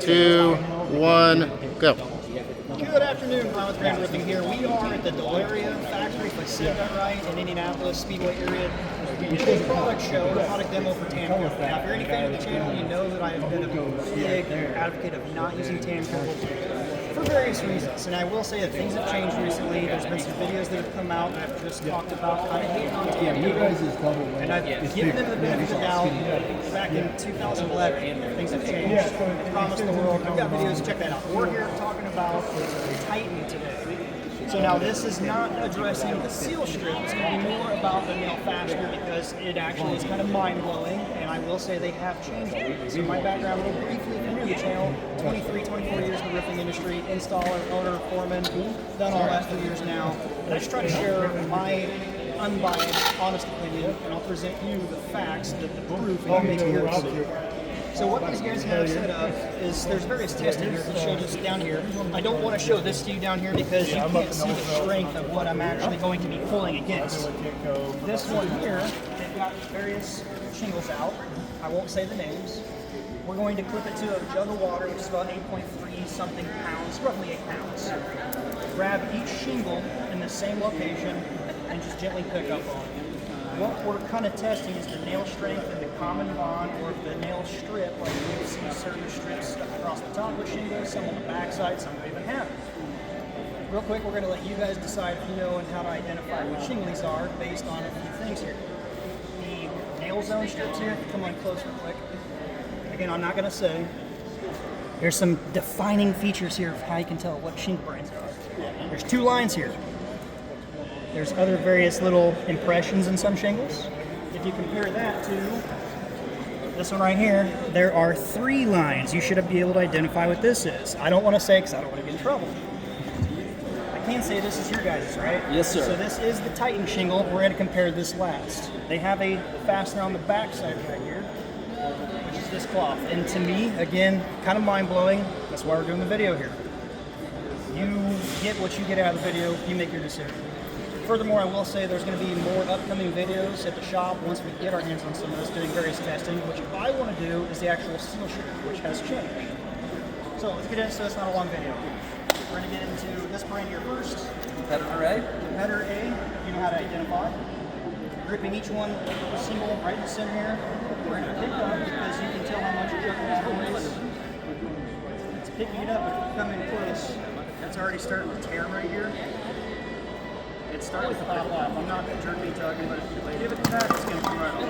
2, 1, go. Good afternoon, Yvan Grand Roofing here. We are at the Delaria factory, if I said that right, in Indianapolis Speedway area. We did a product show, a product demo for TAMKO. Now, if you're any fan of the channel, you know that I have been a big advocate of not using TAMKO for various reasons. And I will say that things have changed recently. There's been some videos that have come out that have just talked about kind of hating on TAMKO. And I've given them the benefit of the doubt. Back in 2011, things have changed. I promised the world. I've got videos, check that out. We're here talking about the Titan today. So now this is not addressing the seal strip. It's going to be more about the nail fastener because it actually is kind of mind-blowing. And I will say they have changed it. So my background, real briefly, if you're new to the channel, 23, 24 years in the roofing industry, installer, owner, foreman, done all that for years now. And I just try to share my unbiased, honest opinion, and I'll present you the facts that the proof and make your decision. So what these guys have set up is there's various testing here. I'll show this down here. I don't want to show this to you down here because you can't see the strength of what I'm actually going to be pulling against. This one here, they've got various shingles out. I won't say the names. We're going to clip it to a jug of water, which is about 8.3 something pounds, roughly 8 pounds. Grab each shingle in the same location and just gently pick up on it. What we're kind of testing is the nail strength and the common bond, or if the nail strip, like you see certain strips stuck across the top of shingles, some on the back side, some don't even have it. Real quick, we're going to let you guys decide if you know and how to identify what shingle these are based on a few things here. The nail zone strips here, come on close real quick. Again, I'm not going to say. There's some defining features here of how you can tell what shingle brands are. There's 2 lines here. There's other various little impressions in some shingles. If you compare that to this one right here, there are 3 lines. You should be able to identify what this is. I don't want to say because I don't want to get in trouble. I can say this is your guys', right? Yes, sir. So this is the Titan shingle. We're going to compare this last. They have a fastener on the back side right here, which is this cloth. And to me, again, kind of mind-blowing. That's why we're doing the video here. You get what you get out of the video. You make your decision. Furthermore, I will say there's going to be more upcoming videos at the shop once we get our hands on some of this, doing various testing. What I want to do is the actual seal strip, which has changed. So let's get into it so it's not a long video. We're going to get into this brand here first. Competitor A? Competitor A, you know how to identify. Gripping each one single right in the center here. We're going to pick up because you can tell how much you're jerking this boys. It's picking it up if you come in close. That's already starting to tear right here. It's starting to pop off. I'm not jerky tugging, but if you give it to that, it's going to come right off.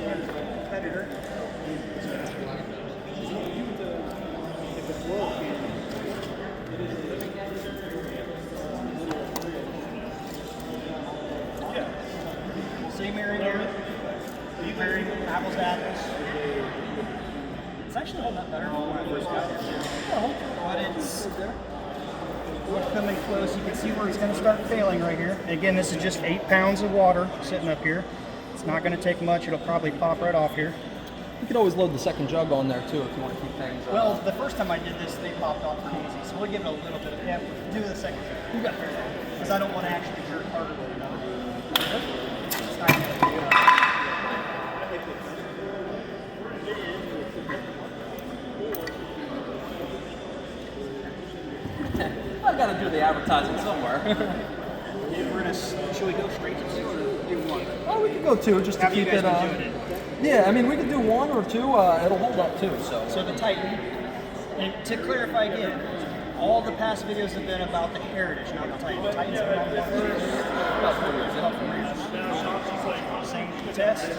And competitor. Same area here. Very apples to apples. It's actually holding up better than when I first got it. But it's coming close. You can see where it's going to start failing right here. And again, this is just 8 pounds of water sitting up here. It's not going to take much. It'll probably pop right off here. You could always load the second jug on there too if you want to keep things. Well, the first time I did this, they popped off pretty easy. So we'll give it a little bit of do the second jug. You got there. Because I don't want to actually jerk harder than another. It's not going to be I've got to do the advertising somewhere. Should we go straight to 2 or do 1? Oh, we could go 2 just to keep it. Yeah, I mean we could do 1 or 2. It'll hold up too. So the Titan. And to clarify again, all the past videos have been about the heritage, not the Titan. The Titan's been on the same test.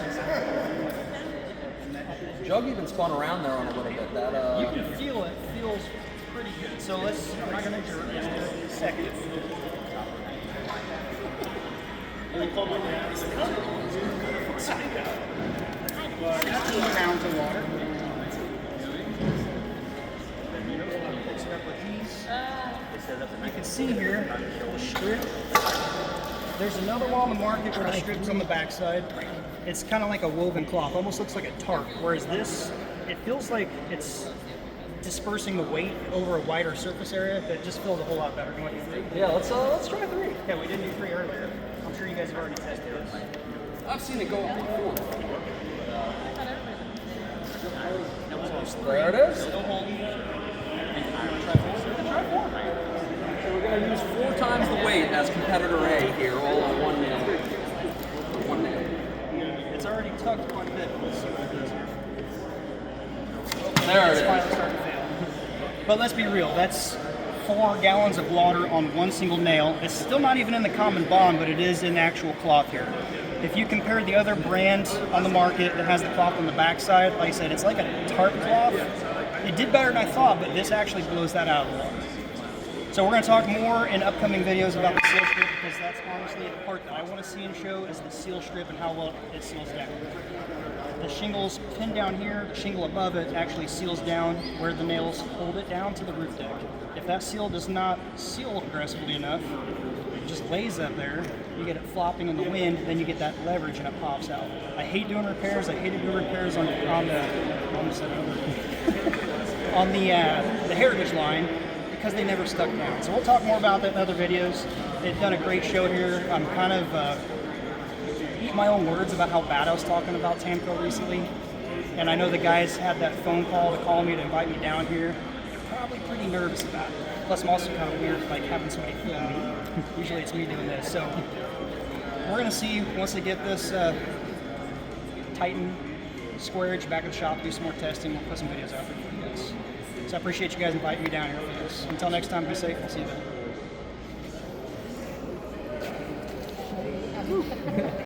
Jug even spun around there on a little bit. That you can feel it. It feels pretty good. So I'm not going to jerk. Let's do it in a second. 15 pounds of water. Mix it up with these. You can see here the strip. There's another one on the market where the strip's on the backside. It's kind of like a woven cloth, almost looks like a tarp. Whereas this, it feels like it's dispersing the weight over a wider surface area that just feels a whole lot better. You want to do 3? Yeah, let's try 3. Yeah, we did do 3 earlier. I'm sure you guys have already tested this. I've seen it go up before. That was There it is. Still holding. So we're going to use 4 times the weight as competitor A here, all on one nail. One nail. It's already tucked quite a bit. Let's see what it does here. There it It's is. finally starting to fail. But let's be real, that's 4 gallons of water on one single nail. It's still not even in the common bond, but it is in actual cloth here. If you compare the other brand on the market that has the cloth on the backside, like I said, it's like a tarp cloth. It did better than I thought, but this actually blows that out of the water. So we're going to talk more in upcoming videos about the seal strip, because that's honestly the part that I want to see and show is the seal strip and how well it seals down. The shingle's pinned down here, the shingle above it actually seals down where the nails hold it down to the roof deck. If that seal does not seal aggressively enough, it just lays up there, you get it flopping in the wind, then you get that leverage and it pops out. I hate doing repairs. I hated doing repairs on the Heritage line because they never stuck down. So we'll talk more about that in other videos. They've done a great show here. I'm kind of eating my own words about how bad I was talking about TAMKO recently. And I know the guys had that phone call to call me to invite me down here. They're probably pretty nervous about it. Plus I'm also kind of weird like having somebody film me. Usually it's me doing this. So we're gonna see once they get this Titan square edge back at the shop, do some more testing, we'll put some videos out there for you guys. So I appreciate you guys inviting me down here for this. Until next time, be safe. We'll see you then.